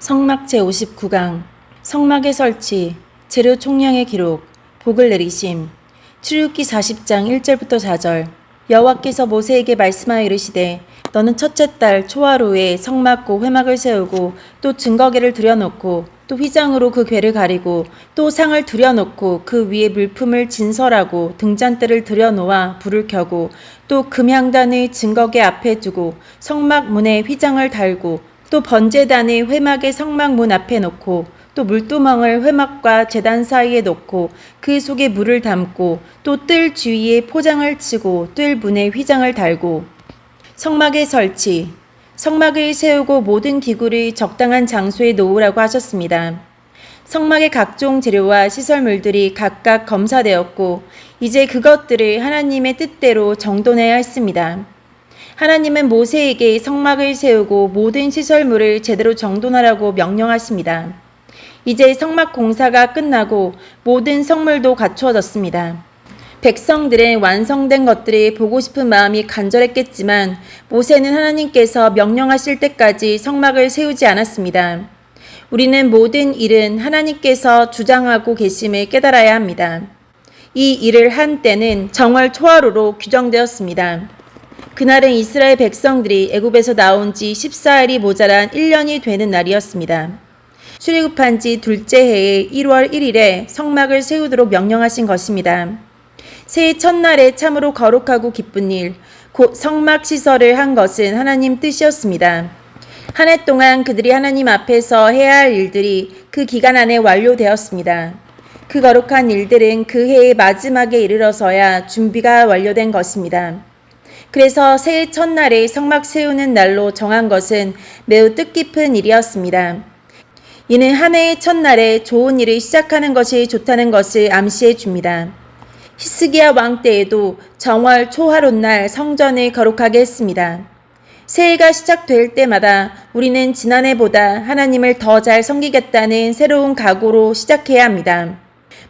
성막 제59강 성막의 설치, 재료 총량의 기록, 복을 내리심. 출애굽기 40장 1절부터 4절. 여호와께서 모세에게 말씀하여 이르시되 너는 첫째 달 초하루에 성막고 회막을 세우고 또 증거궤를 들여놓고 또 휘장으로 그 궤를 가리고 또 상을 들여놓고 그 위에 물품을 진설하고 등잔대를 들여놓아 불을 켜고 또 금향단의 증거궤 앞에 두고 성막 문에 휘장을 달고 또 번제단의 회막의 성막 문 앞에 놓고 또 물두멍을 회막과 제단 사이에 놓고 그 속에 물을 담고 또 뜰 주위에 포장을 치고 뜰 문에 휘장을 달고. 성막의 설치. 성막을 세우고 모든 기구를 적당한 장소에 놓으라고 하셨습니다. 성막의 각종 재료와 시설물들이 각각 검사되었고 이제 그것들을 하나님의 뜻대로 정돈해야 했습니다. 하나님은 모세에게 성막을 세우고 모든 시설물을 제대로 정돈하라고 명령하십니다. 이제 성막 공사가 끝나고 모든 성물도 갖추어졌습니다. 백성들은 완성된 것들을 보고 싶은 마음이 간절했겠지만 모세는 하나님께서 명령하실 때까지 성막을 세우지 않았습니다. 우리는 모든 일은 하나님께서 주장하고 계심을 깨달아야 합니다. 이 일을 한 때는 정월 초하루로 규정되었습니다. 그날은 이스라엘 백성들이 애굽에서 나온 지 14일이 모자란 1년이 되는 날이었습니다. 출애굽한 지 둘째 해의 1월 1일에 성막을 세우도록 명령하신 것입니다. 새해 첫날에 참으로 거룩하고 기쁜 일, 곧 성막 시설을 한 것은 하나님 뜻이었습니다. 한 해 동안 그들이 하나님 앞에서 해야 할 일들이 그 기간 안에 완료되었습니다. 그 거룩한 일들은 그 해의 마지막에 이르러서야 준비가 완료된 것입니다. 그래서 새해 첫날에 성막 세우는 날로 정한 것은 매우 뜻깊은 일이었습니다. 이는 한 해의 첫날에 좋은 일을 시작하는 것이 좋다는 것을 암시해 줍니다. 히스기야 왕 때에도 정월 초하룻날 성전을 거룩하게 했습니다. 새해가 시작될 때마다 우리는 지난해보다 하나님을 더 잘 섬기겠다는 새로운 각오로 시작해야 합니다.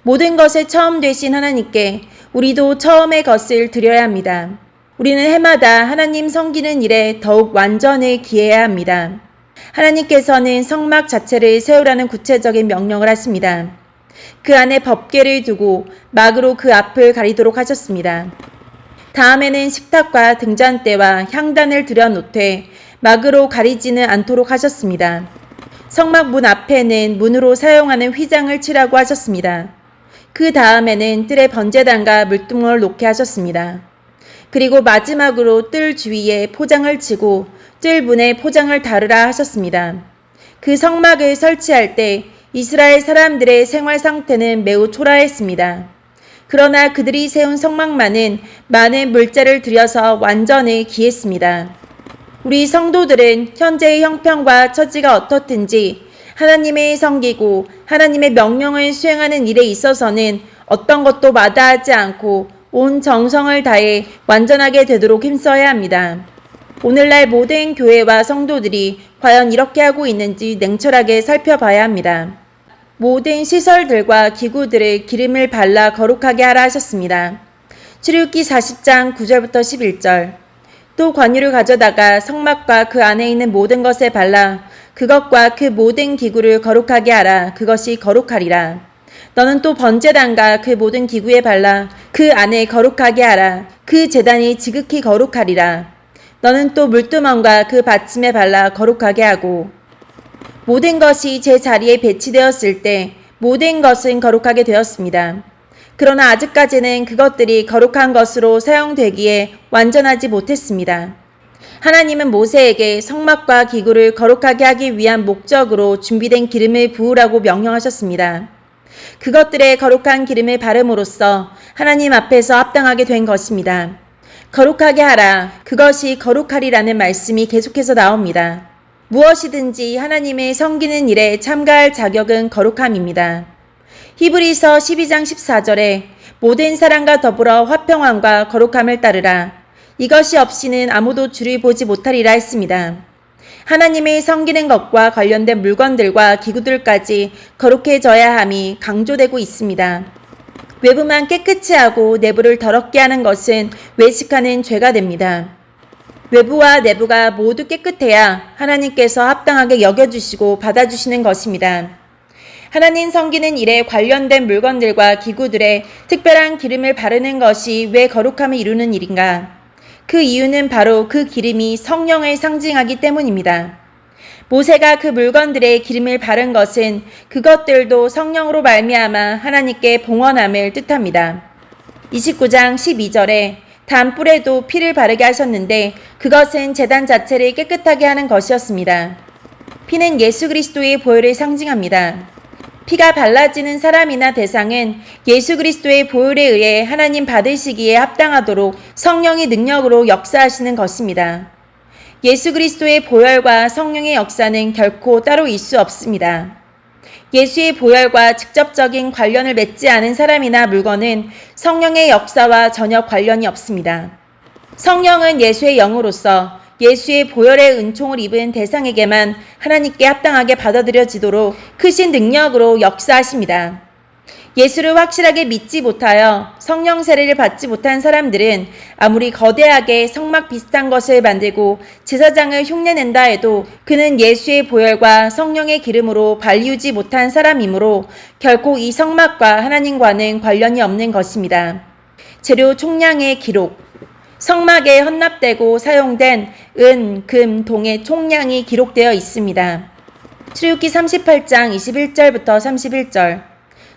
모든 것의 처음 되신 하나님께 우리도 처음의 것을 드려야 합니다. 우리는 해마다 하나님 섬기는 일에 더욱 완전히 기해야 합니다. 하나님께서는 성막 자체를 세우라는 구체적인 명령을 하십니다. 그 안에 법궤를 두고 막으로 그 앞을 가리도록 하셨습니다. 다음에는 식탁과 등잔대와 향단을 들여놓되 막으로 가리지는 않도록 하셨습니다. 성막 문 앞에는 문으로 사용하는 휘장을 치라고 하셨습니다. 그 다음에는 뜰에 번제단과 물두멍을 놓게 하셨습니다. 그리고 마지막으로 뜰 주위에 포장을 치고 뜰 문에 포장을 달으라 하셨습니다. 그 성막을 설치할 때 이스라엘 사람들의 생활 상태는 매우 초라했습니다. 그러나 그들이 세운 성막만은 많은 물자를 들여서 완전히 기했습니다. 우리 성도들은 현재의 형편과 처지가 어떻든지 하나님의 섬기고 하나님의 명령을 수행하는 일에 있어서는 어떤 것도 마다하지 않고 온 정성을 다해 완전하게 되도록 힘써야 합니다. 오늘날 모든 교회와 성도들이 과연 이렇게 하고 있는지 냉철하게 살펴봐야 합니다. 모든 시설들과 기구들을 기름을 발라 거룩하게 하라 하셨습니다. 출애굽기 40장 9절부터 11절. 또 관유를 가져다가 성막과 그 안에 있는 모든 것에 발라 그것과 그 모든 기구를 거룩하게 하라. 그것이 거룩하리라. 너는 또 번제단과 그 모든 기구에 발라 그 안에 거룩하게 하라. 그 제단이 지극히 거룩하리라. 너는 또 물두멍과 그 받침에 발라 거룩하게 하고. 모든 것이 제 자리에 배치되었을 때 모든 것은 거룩하게 되었습니다. 그러나 아직까지는 그것들이 거룩한 것으로 사용되기에 완전하지 못했습니다. 하나님은 모세에게 성막과 기구를 거룩하게 하기 위한 목적으로 준비된 기름을 부으라고 명령하셨습니다. 그것들의 거룩한 기름을 바름으로써 하나님 앞에서 합당하게 된 것입니다. 거룩하게 하라. 그것이 거룩하리라는 말씀이 계속해서 나옵니다. 무엇이든지 하나님의 섬기는 일에 참가할 자격은 거룩함입니다. 히브리서 12장 14절에 모든 사람과 더불어 화평함과 거룩함을 따르라. 이것이 없이는 아무도 주를 보지 못하리라 했습니다. 하나님의 섬기는 것과 관련된 물건들과 기구들까지 거룩해져야 함이 강조되고 있습니다. 외부만 깨끗이 하고 내부를 더럽게 하는 것은 외식하는 죄가 됩니다. 외부와 내부가 모두 깨끗해야 하나님께서 합당하게 여겨주시고 받아주시는 것입니다. 하나님 섬기는 일에 관련된 물건들과 기구들에 특별한 기름을 바르는 것이 왜 거룩함을 이루는 일인가? 그 이유는 바로 그 기름이 성령을 상징하기 때문입니다. 모세가 그 물건들에 기름을 바른 것은 그것들도 성령으로 말미암아 하나님께 봉헌함을 뜻합니다. 29장 12절에 단뿔에도 피를 바르게 하셨는데 그것은 제단 자체를 깨끗하게 하는 것이었습니다. 피는 예수 그리스도의 보혈을 상징합니다. 피가 발라지는 사람이나 대상은 예수 그리스도의 보혈에 의해 하나님 받으시기에 합당하도록 성령의 능력으로 역사하시는 것입니다. 예수 그리스도의 보혈과 성령의 역사는 결코 따로 있을 수 없습니다. 예수의 보혈과 직접적인 관련을 맺지 않은 사람이나 물건은 성령의 역사와 전혀 관련이 없습니다. 성령은 예수의 영으로서 예수의 보혈의 은총을 입은 대상에게만 하나님께 합당하게 받아들여지도록 크신 능력으로 역사하십니다. 예수를 확실하게 믿지 못하여 성령 세례를 받지 못한 사람들은 아무리 거대하게 성막 비슷한 것을 만들고 제사장을 흉내낸다 해도 그는 예수의 보혈과 성령의 기름으로 발리우지 못한 사람이므로 결코 이 성막과 하나님과는 관련이 없는 것입니다. 재료 총량의 기록. 성막에 헌납되고 사용된 은, 금, 동의 총량이 기록되어 있습니다. 출애굽기 38장 21절부터 31절.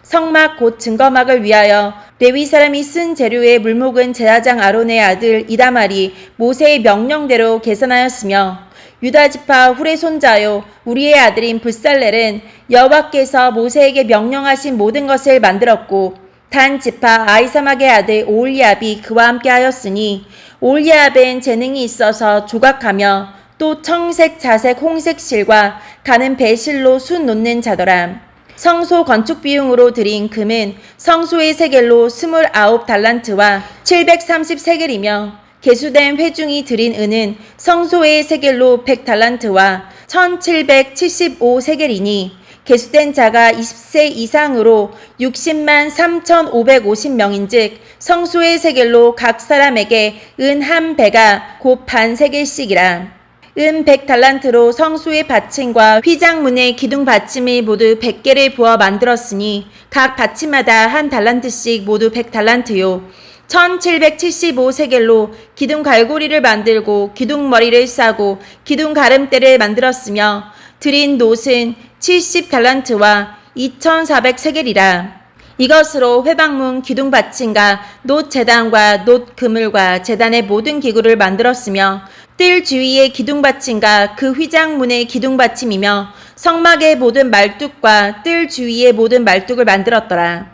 성막 곧 증거막을 위하여 레위 사람이 쓴 재료의 물목은 제사장 아론의 아들 이다말이 모세의 명령대로 계산하였으며 유다 지파 훌의 손자요 우리의 아들인 붓살렐은 여호와께서 모세에게 명령하신 모든 것을 만들었고 단 지파 아히사막의 아들 오홀리압이 그와 함께 하였으니 오홀리압은 재능이 있어서 조각하며 또 청색, 자색, 홍색 실과 가는 배실로 숯 놓는 자더라. 성소 건축 비용으로 드린 금은 성소의 세겔로 29달란트와 730세겔이며 개수된 회중이 드린 은은 성소의 세겔로 100달란트와 1775세겔이니 개수된 자가 20세 이상으로 60만 3,550명인즉 성소의 세겔로 각 사람에게 은 한 배가 곧 반 세겔씩이라. 은 100달란트로 성소의 받침과 휘장문의 기둥 받침이 모두 100개를 부어 만들었으니 각 받침마다 한 달란트씩 모두 100달란트요. 1775세겔로 기둥 갈고리를 만들고 기둥 머리를 싸고 기둥 가름대를 만들었으며 드린 놋은 70달란트와 2400세겔이라. 이것으로 회방문 기둥 받침과 놋 제단과 놋 그물과 제단의 모든 기구를 만들었으며 뜰 주위의 기둥 받침과 그 휘장문의 기둥 받침이며 성막의 모든 말뚝과 뜰 주위의 모든 말뚝을 만들었더라.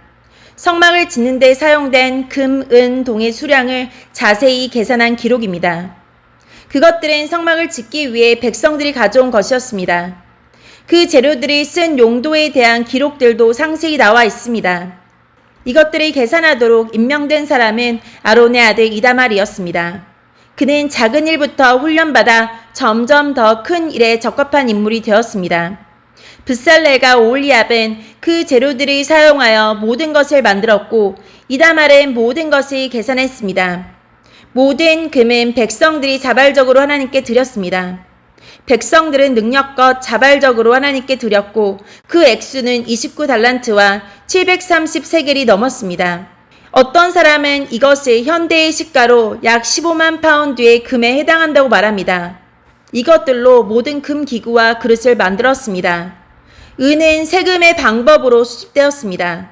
성막을 짓는 데 사용된 금, 은, 동의 수량을 자세히 계산한 기록입니다. 그것들은 성막을 짓기 위해 백성들이 가져온 것이었습니다. 그 재료들이 쓴 용도에 대한 기록들도 상세히 나와 있습니다. 이것들을 계산하도록 임명된 사람은 아론의 아들 이다말이었습니다. 그는 작은 일부터 훈련받아 점점 더 큰 일에 적합한 인물이 되었습니다. 붓살렐과 오홀리압은 그 재료들을 사용하여 모든 것을 만들었고 이다말은 모든 것을 계산했습니다. 모든 금은 백성들이 자발적으로 하나님께 드렸습니다. 백성들은 능력껏 자발적으로 하나님께 드렸고 그 액수는 29달란트와 730세겔이 넘었습니다. 어떤 사람은 이것을 현대의 시가로 약 15만 파운드의 금에 해당한다고 말합니다. 이것들로 모든 금 기구와 그릇을 만들었습니다. 은은 세금의 방법으로 수집되었습니다.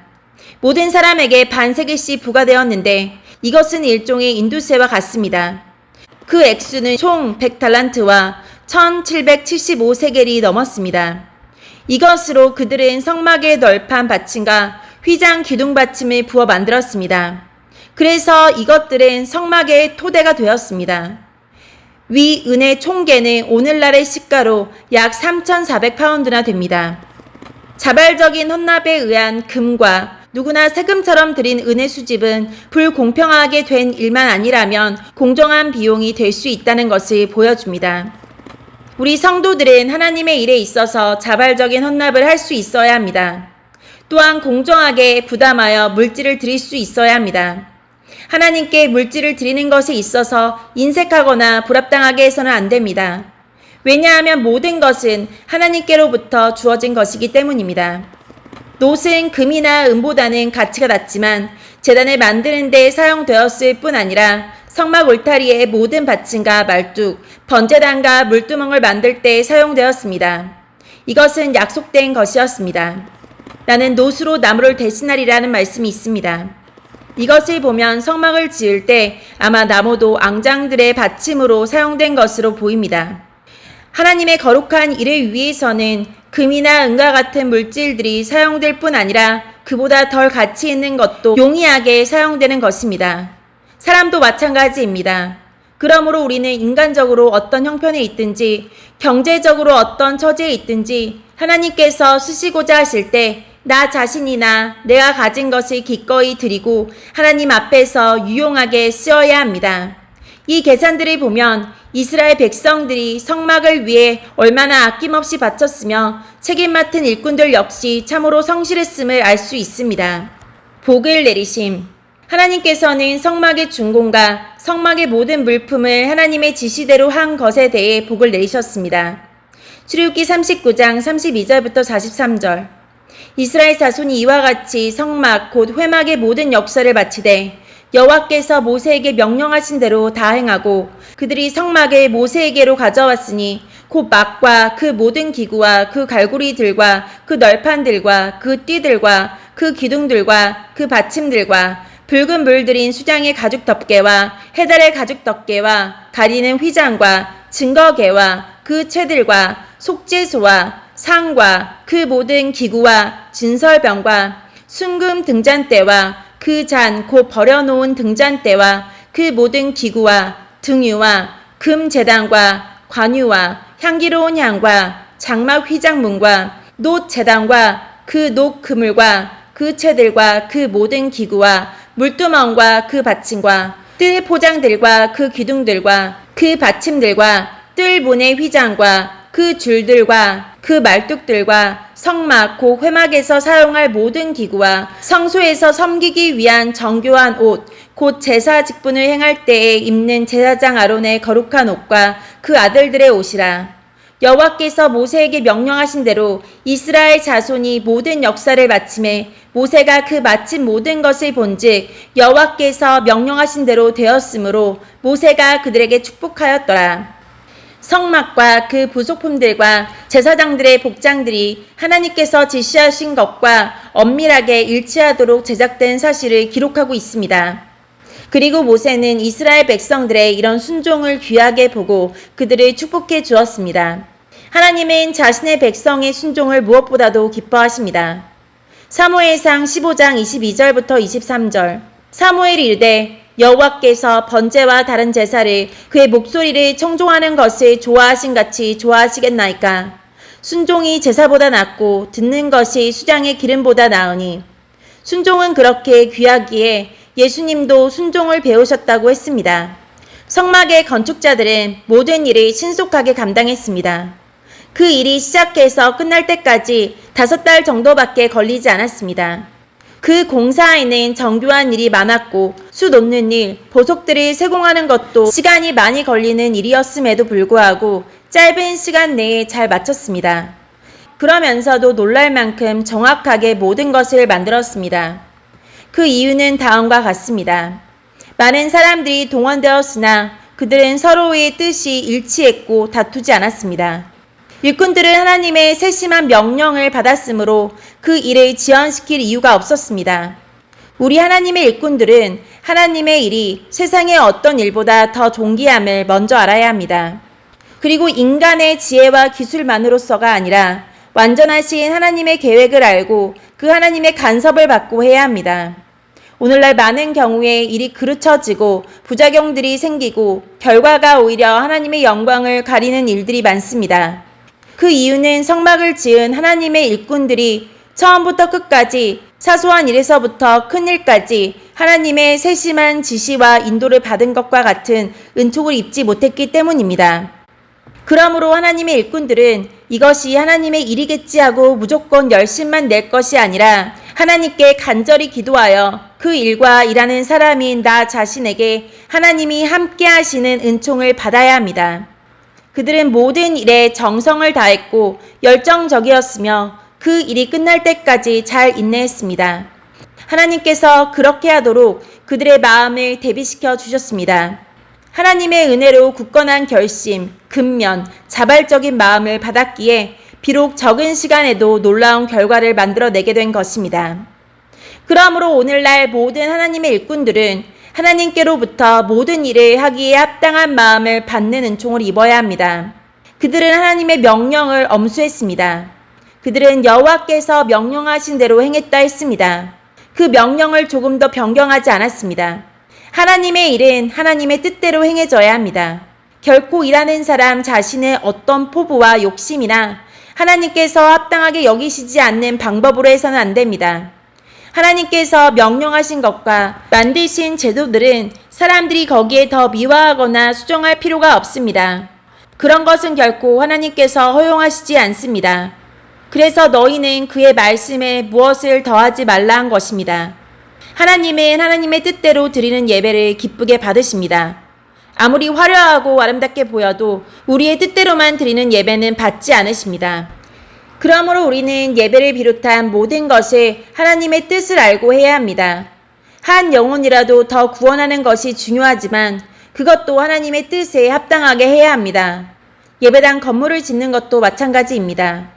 모든 사람에게 반세겔씩 부과되었는데 이것은 일종의 인두세와 같습니다. 그 액수는 총 100달란트와 1775세겔이 넘었습니다. 이것으로 그들은 성막의 널판 받침과 휘장 기둥 받침을 부어 만들었습니다. 그래서 이것들은 성막의 토대가 되었습니다. 위 은의 총계는 오늘날의 시가로 약 3,400파운드나 됩니다. 자발적인 헌납에 의한 금과 누구나 세금처럼 드린 은의 수집은 불공평하게 된 일만 아니라면 공정한 비용이 될 수 있다는 것을 보여줍니다. 우리 성도들은 하나님의 일에 있어서 자발적인 헌납을 할 수 있어야 합니다. 또한 공정하게 부담하여 물질을 드릴 수 있어야 합니다. 하나님께 물질을 드리는 것에 있어서 인색하거나 불합당하게 해서는 안 됩니다. 왜냐하면 모든 것은 하나님께로부터 주어진 것이기 때문입니다. 놋은 금이나 은보다는 가치가 낮지만 제단을 만드는 데 사용되었을 뿐 아니라 성막 울타리의 모든 받침과 말뚝, 번제단과 물두멍을 만들 때 사용되었습니다. 이것은 약속된 것이었습니다. 나는 놋으로 나무를 대신하리라는 말씀이 있습니다. 이것을 보면 성막을 지을 때 아마 나무도 앙장들의 받침으로 사용된 것으로 보입니다. 하나님의 거룩한 일을 위해서는 금이나 은과 같은 물질들이 사용될 뿐 아니라 그보다 덜 가치 있는 것도 용이하게 사용되는 것입니다. 사람도 마찬가지입니다. 그러므로 우리는 인간적으로 어떤 형편에 있든지 경제적으로 어떤 처지에 있든지 하나님께서 쓰시고자 하실 때 나 자신이나 내가 가진 것을 기꺼이 드리고 하나님 앞에서 유용하게 쓰어야 합니다. 이 계산들을 보면 이스라엘 백성들이 성막을 위해 얼마나 아낌없이 바쳤으며 책임 맡은 일꾼들 역시 참으로 성실했음을 알 수 있습니다. 복을 내리심. 하나님께서는 성막의 준공과 성막의 모든 물품을 하나님의 지시대로 한 것에 대해 복을 내리셨습니다. 출애굽기 39장 32절부터 43절. 이스라엘 자손이 이와 같이 성막 곧 회막의 모든 역사를 마치되 여호와께서 모세에게 명령하신 대로 다 행하고 그들이 성막을 모세에게로 가져왔으니 곧 막과 그 모든 기구와 그 갈고리들과 그 널판들과 그 띠들과 그 기둥들과 그 받침들과 붉은 물 들인 수장의 가죽 덮개와 해달의 가죽 덮개와 가리는 휘장과 증거개와 그 채들과 속죄소와 상과 그 모든 기구와 진설병과 순금 등잔대와 그 잔 곧 버려놓은 등잔대와 그 모든 기구와 등유와 금 제단과 관유와 향기로운 향과 장막 휘장문과 놋 제단과 그 놋 그물과 그 채들과 그 모든 기구와 물두멍과 그 받침과 뜰 포장들과 그 기둥들과 그 받침들과 뜰 문의 휘장과 그 줄들과 그 말뚝들과 성막 곧 회막에서 사용할 모든 기구와 성소에서 섬기기 위한 정교한 옷 곧 제사 직분을 행할 때에 입는 제사장 아론의 거룩한 옷과 그 아들들의 옷이라. 여호와께서 모세에게 명령하신 대로 이스라엘 자손이 모든 역사를 마침에 모세가 그 마친 모든 것을 본즉 여호와께서 명령하신 대로 되었으므로 모세가 그들에게 축복하였더라. 성막과 그 부속품들과 제사장들의 복장들이 하나님께서 지시하신 것과 엄밀하게 일치하도록 제작된 사실을 기록하고 있습니다. 그리고 모세는 이스라엘 백성들의 이런 순종을 귀하게 보고 그들을 축복해 주었습니다. 하나님은 자신의 백성의 순종을 무엇보다도 기뻐하십니다. 사무엘상 15장 22절부터 23절. 사무엘이 이르되 여호와께서 번제와 다른 제사를 그의 목소리를 청종하는 것을 좋아하신 같이 좋아하시겠나이까. 순종이 제사보다 낫고 듣는 것이 수장의 기름보다 나으니. 순종은 그렇게 귀하기에 예수님도 순종을 배우셨다고 했습니다. 성막의 건축자들은 모든 일을 신속하게 감당했습니다. 그 일이 시작해서 끝날 때까지 5달 정도밖에 걸리지 않았습니다. 그 공사에는 정교한 일이 많았고 수 놓는 일, 보석들을 세공하는 것도 시간이 많이 걸리는 일이었음에도 불구하고 짧은 시간 내에 잘 마쳤습니다. 그러면서도 놀랄 만큼 정확하게 모든 것을 만들었습니다. 그 이유는 다음과 같습니다. 많은 사람들이 동원되었으나 그들은 서로의 뜻이 일치했고 다투지 않았습니다. 일꾼들은 하나님의 세심한 명령을 받았으므로 그 일을 지연시킬 이유가 없었습니다. 우리 하나님의 일꾼들은 하나님의 일이 세상의 어떤 일보다 더 존귀함을 먼저 알아야 합니다. 그리고 인간의 지혜와 기술만으로서가 아니라 완전하신 하나님의 계획을 알고 그 하나님의 간섭을 받고 해야 합니다. 오늘날 많은 경우에 일이 그르쳐지고 부작용들이 생기고 결과가 오히려 하나님의 영광을 가리는 일들이 많습니다. 그 이유는 성막을 지은 하나님의 일꾼들이 처음부터 끝까지 사소한 일에서부터 큰 일까지 하나님의 세심한 지시와 인도를 받은 것과 같은 은총을 입지 못했기 때문입니다. 그러므로 하나님의 일꾼들은 이것이 하나님의 일이겠지 하고 무조건 열심만 낼 것이 아니라 하나님께 간절히 기도하여 그 일과 일하는 사람인 나 자신에게 하나님이 함께 하시는 은총을 받아야 합니다. 그들은 모든 일에 정성을 다했고 열정적이었으며 그 일이 끝날 때까지 잘 인내했습니다. 하나님께서 그렇게 하도록 그들의 마음을 대비시켜 주셨습니다. 하나님의 은혜로 굳건한 결심, 근면, 자발적인 마음을 받았기에 비록 적은 시간에도 놀라운 결과를 만들어내게 된 것입니다. 그러므로 오늘날 모든 하나님의 일꾼들은 하나님께로부터 모든 일을 하기에 합당한 마음을 받는 은총을 입어야 합니다. 그들은 하나님의 명령을 엄수했습니다. 그들은 여호와께서 명령하신 대로 행했다 했습니다. 그 명령을 조금 더 변경하지 않았습니다. 하나님의 일은 하나님의 뜻대로 행해져야 합니다. 결코 일하는 사람 자신의 어떤 포부와 욕심이나 하나님께서 합당하게 여기시지 않는 방법으로 해서는 안 됩니다. 하나님께서 명령하신 것과 만드신 제도들은 사람들이 거기에 더 미화하거나 수정할 필요가 없습니다. 그런 것은 결코 하나님께서 허용하시지 않습니다. 그래서 너희는 그의 말씀에 무엇을 더하지 말라 한 것입니다. 하나님은 하나님의 뜻대로 드리는 예배를 기쁘게 받으십니다. 아무리 화려하고 아름답게 보여도 우리의 뜻대로만 드리는 예배는 받지 않으십니다. 그러므로 우리는 예배를 비롯한 모든 것을 하나님의 뜻을 알고 해야 합니다. 한 영혼이라도 더 구원하는 것이 중요하지만 그것도 하나님의 뜻에 합당하게 해야 합니다. 예배당 건물을 짓는 것도 마찬가지입니다.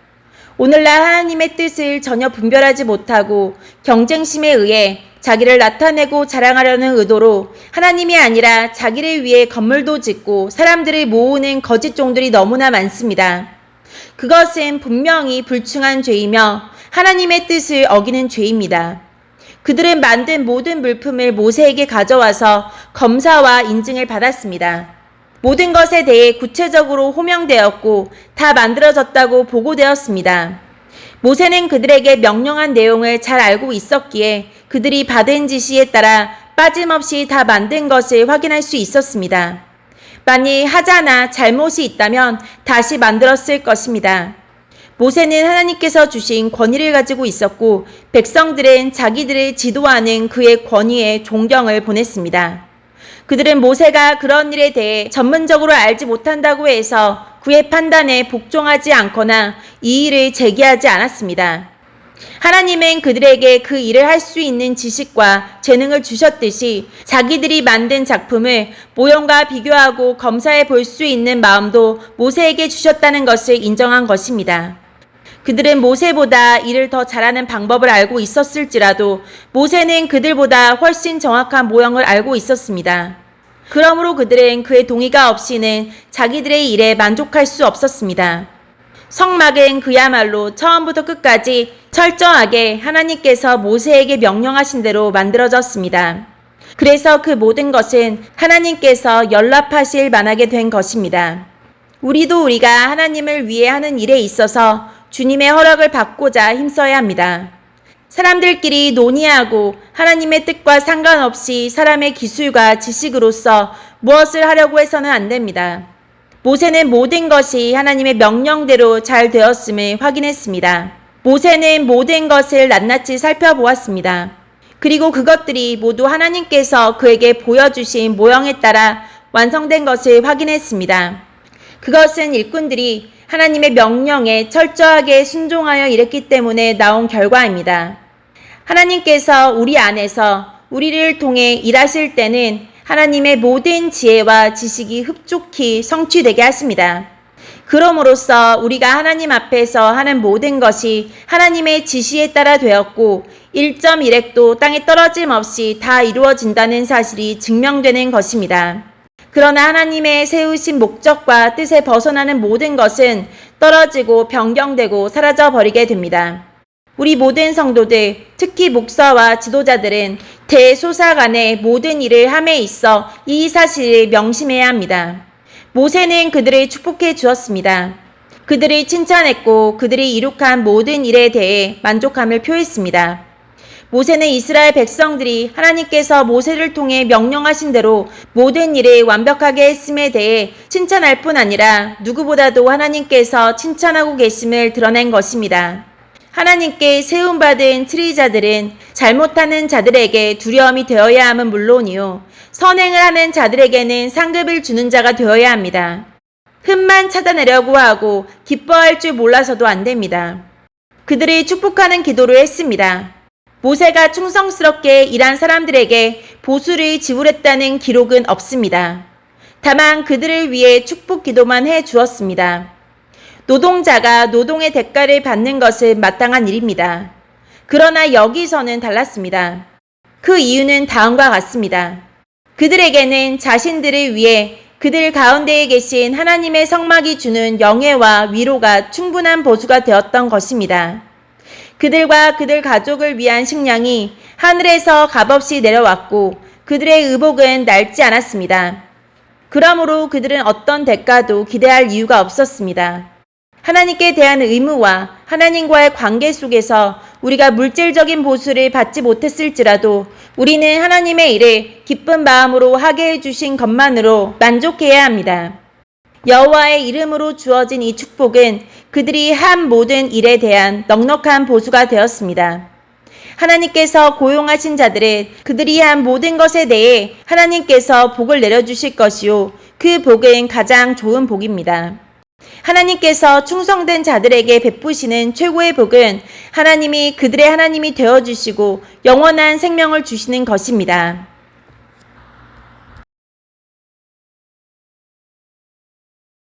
오늘날 하나님의 뜻을 전혀 분별하지 못하고 경쟁심에 의해 자기를 나타내고 자랑하려는 의도로 하나님이 아니라 자기를 위해 건물도 짓고 사람들을 모으는 거짓 종들이 너무나 많습니다. 그것은 분명히 불충한 죄이며 하나님의 뜻을 어기는 죄입니다. 그들은 만든 모든 물품을 모세에게 가져와서 검사와 인증을 받았습니다. 모든 것에 대해 구체적으로 호명되었고 다 만들어졌다고 보고되었습니다. 모세는 그들에게 명령한 내용을 잘 알고 있었기에 그들이 받은 지시에 따라 빠짐없이 다 만든 것을 확인할 수 있었습니다. 만일 하자나 잘못이 있다면 다시 만들었을 것입니다. 모세는 하나님께서 주신 권위를 가지고 있었고 백성들은 자기들을 지도하는 그의 권위에 존경을 보냈습니다. 그들은 모세가 그런 일에 대해 전문적으로 알지 못한다고 해서 그의 판단에 복종하지 않거나 이의를 제기하지 않았습니다. 하나님은 그들에게 그 일을 할 수 있는 지식과 재능을 주셨듯이 자기들이 만든 작품을 모형과 비교하고 검사해 볼 수 있는 마음도 모세에게 주셨다는 것을 인정한 것입니다. 그들은 모세보다 일을 더 잘하는 방법을 알고 있었을지라도 모세는 그들보다 훨씬 정확한 모형을 알고 있었습니다. 그러므로 그들은 그의 동의가 없이는 자기들의 일에 만족할 수 없었습니다. 성막은 그야말로 처음부터 끝까지 철저하게 하나님께서 모세에게 명령하신 대로 만들어졌습니다. 그래서 그 모든 것은 하나님께서 연락하실 만하게 된 것입니다. 우리가 하나님을 위해 하는 일에 있어서 주님의 허락을 받고자 힘써야 합니다. 사람들끼리 논의하고 하나님의 뜻과 상관없이 사람의 기술과 지식으로서 무엇을 하려고 해서는 안 됩니다. 모세는 모든 것이 하나님의 명령대로 잘 되었음을 확인했습니다. 모세는 모든 것을 낱낱이 살펴보았습니다. 그리고 그것들이 모두 하나님께서 그에게 보여주신 모형에 따라 완성된 것을 확인했습니다. 그것은 일꾼들이 하나님의 명령에 철저하게 순종하여 일했기 때문에 나온 결과입니다. 하나님께서 우리 안에서 우리를 통해 일하실 때는 하나님의 모든 지혜와 지식이 흡족히 성취되게 하십니다. 그럼으로써 우리가 하나님 앞에서 하는 모든 것이 하나님의 지시에 따라 되었고 1.1핵도 땅에 떨어짐 없이 다 이루어진다는 사실이 증명되는 것입니다. 그러나 하나님의 세우신 목적과 뜻에 벗어나는 모든 것은 떨어지고 변경되고 사라져 버리게 됩니다. 우리 모든 성도들, 특히 목사와 지도자들은 대소사 간의 모든 일을 함에 있어 이 사실을 명심해야 합니다. 모세는 그들을 축복해 주었습니다. 그들을 칭찬했고 그들이 이룩한 모든 일에 대해 만족함을 표했습니다. 모세는 이스라엘 백성들이 하나님께서 모세를 통해 명령하신 대로 모든 일을 완벽하게 했음에 대해 칭찬할 뿐 아니라 누구보다도 하나님께서 칭찬하고 계심을 드러낸 것입니다. 하나님께 세움받은 치리자들은 잘못하는 자들에게 두려움이 되어야 함은 물론이요, 선행을 하는 자들에게는 상급을 주는 자가 되어야 합니다. 흠만 찾아내려고 하고 기뻐할 줄 몰라서도 안 됩니다. 그들이 축복하는 기도를 했습니다. 모세가 충성스럽게 일한 사람들에게 보수를 지불했다는 기록은 없습니다. 다만 그들을 위해 축복 기도만 해 주었습니다. 노동자가 노동의 대가를 받는 것은 마땅한 일입니다. 그러나 여기서는 달랐습니다. 그 이유는 다음과 같습니다. 그들에게는 자신들을 위해 그들 가운데에 계신 하나님의 성막이 주는 영예와 위로가 충분한 보수가 되었던 것입니다. 그들과 그들 가족을 위한 식량이 하늘에서 값없이 내려왔고 그들의 의복은 낡지 않았습니다. 그러므로 그들은 어떤 대가도 기대할 이유가 없었습니다. 하나님께 대한 의무와 하나님과의 관계 속에서 우리가 물질적인 보수를 받지 못했을지라도 우리는 하나님의 일을 기쁜 마음으로 하게 해주신 것만으로 만족해야 합니다. 여호와의 이름으로 주어진 이 축복은 그들이 한 모든 일에 대한 넉넉한 보수가 되었습니다. 하나님께서 고용하신 자들은 그들이 한 모든 것에 대해 하나님께서 복을 내려주실 것이요, 그 복은 가장 좋은 복입니다. 하나님께서 충성된 자들에게 베푸시는 최고의 복은 하나님이 그들의 하나님이 되어주시고 영원한 생명을 주시는 것입니다.